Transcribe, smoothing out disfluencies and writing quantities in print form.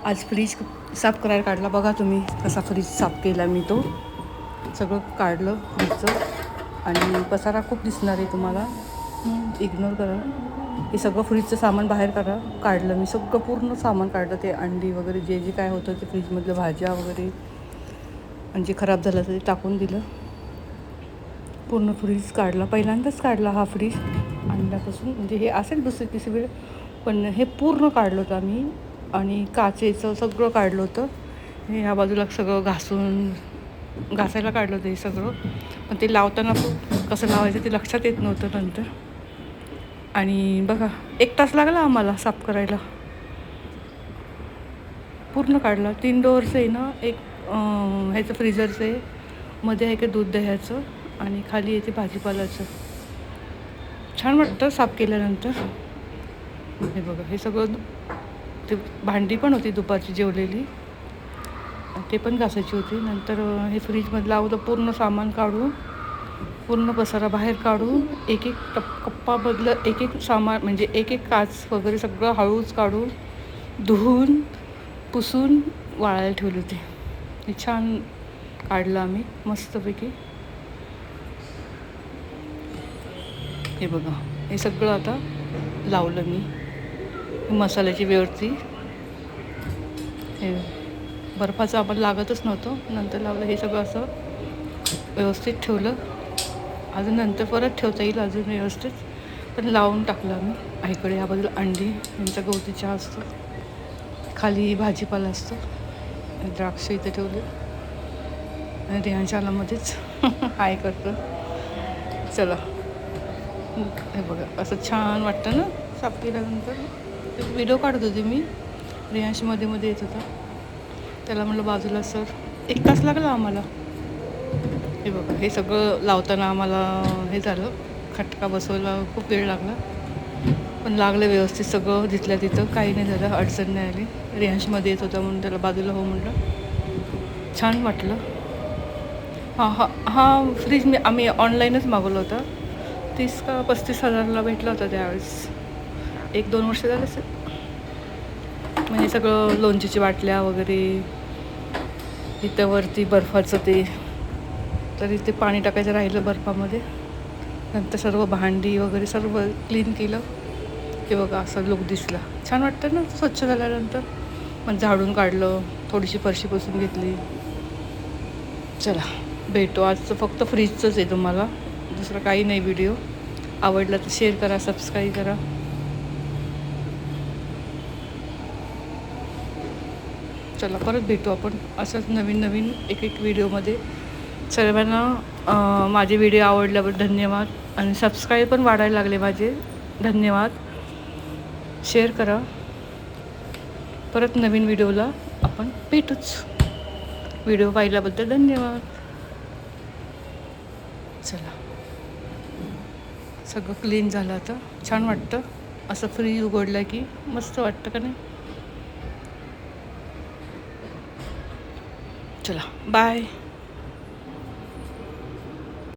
आज फ्रीज साफ करायला काढला. बघा तुम्ही कसा फ्रीज साफ केला मी. तो सगळं काढलं फ्रीजचं आणि पसारा खूप दिसणार आहे तुम्हाला, इग्नोर करा. हे सगळं फ्रीजचं सामान बाहेर काढलं मी. सगळं पूर्ण सामान काढलं. ते अंडी वगैरे जे जे काय होतं ते फ्रीजमधलं, भाज्या वगैरे आणि जे खराब झालं ते टाकून दिलं. पूर्ण फ्रीज काढला. पहिल्यांदाच काढला हा फ्रीज अंड्यापासून. म्हणजे हे असेल दुसरी तिसरी वेळ, पण हे पूर्ण काढलं होतं आम्ही. आणि काचेचं सगळं काढलं होतं. हे ह्या बाजूला सगळं घासायला काढलं होतं हे सगळं. पण ते लावताना कसं लावायचं ते लक्षात येत नव्हतं नंतर. आणि बघा 1 तास लागला आम्हाला साफ करायला. पूर्ण काढला. 3 डोअरचं आहे ना, एक ह्याचं फ्रीजरचं आहे, मध्ये आहे का दूध दह्याचं आणि खाली येते भाजीपाल्याचं. छान वाटतं साफ केल्यानंतर. हे बघा हे सगळं, ते भांडी पण होती दुपारची जेवलेली, ते पण घासायची होती. नंतर हे फ्रीजमध्ये लावलं, पूर्ण सामान काढून, पूर्ण पसारा बाहेर काढून, एक एक कप्पा बदलं, एक एक सामान म्हणजे एक एक काच वगैरे सगळं हळूच काढून धुवून पुसून वाळायला ठेवली होती. हे छान काढलं आम्ही मस्तपैकी. हे बघा हे सगळं आता लावलं मी मसाल्याची व्यवस्थित. हे बर्फाचं आपण लागतच नव्हतं, नंतर लावलं. हे सगळं असं व्यवस्थित ठेवलं. अजून नंतर परत ठेवता येईल अजून व्यवस्थित, पण लावून टाकलं आम्ही. आईकडे ह्या बाजूला अंडी, यांचा गवती चहा असतो, खाली भाजीपाला असतो, द्राक्ष इथे ठेवले आणि ह्यांच्या आलामध्येच हाय करतो. चला हे बघा असं छान वाटतं ना साफ केल्यानंतर. व्हिडिओ काढत होते मी, रियांश मध्ये मध्ये येत होता, त्याला म्हटलं बाजूला सर. 1 तास लागला आम्हाला. हे बघा हे सगळं लावताना आम्हाला हे झालं, खटका बसवायला खूप वेळ लागला, पण लागलं व्यवस्थित सगळं. तिथल्या तिथं काही नाही झालं, अडचण नाही आली. रियांशमध्ये येत होता म्हणून त्याला बाजूला हो म्हटलं. छान वाटलं. हा फ्रीज आम्ही ऑनलाईनच मागवला होता. 30 का 35 हजाराला भेटला होता त्यावेळेस. 1-2 वर्ष झालं असेल. म्हणजे सगळं लोणचीची बाटल्या वगैरे, इथं वरती बर्फाचं ते, तर इथे पाणी टाकायचं राहिलं बर्फामध्ये. नंतर सर्व भांडी वगैरे सर्व क्लीन केलं. ते बघा असं लुक दिसला. छान वाटतं ना स्वच्छ झाल्यानंतर. मग झाडून काढलं, थोडीशी फरशी पुसून घेतली. चला भेटू. आजचं फक्त फ्रीजचंच आहे तुम्हाला, दुसरं काही नाही. व्हिडिओ आवडला तर शेअर करा, सबस्क्राईब करा. चला परत भेटू आपण असंच नवीन नवीन एक व्हिडिओमध्ये. सर्वांना माझे व्हिडिओ आवडल्याबद्दल धन्यवाद. आणि सबस्क्राईब पण वाढायला लागले माझे, धन्यवाद. शेअर करा. परत नवीन व्हिडिओला आपण भेटूच. व्हिडिओ पाहिल्याबद्दल धन्यवाद. चला सगळं क्लीन झालं आता. छान वाटतं असं फ्रीज उघडलं की, मस्त वाटतं का नाही. चला बाय.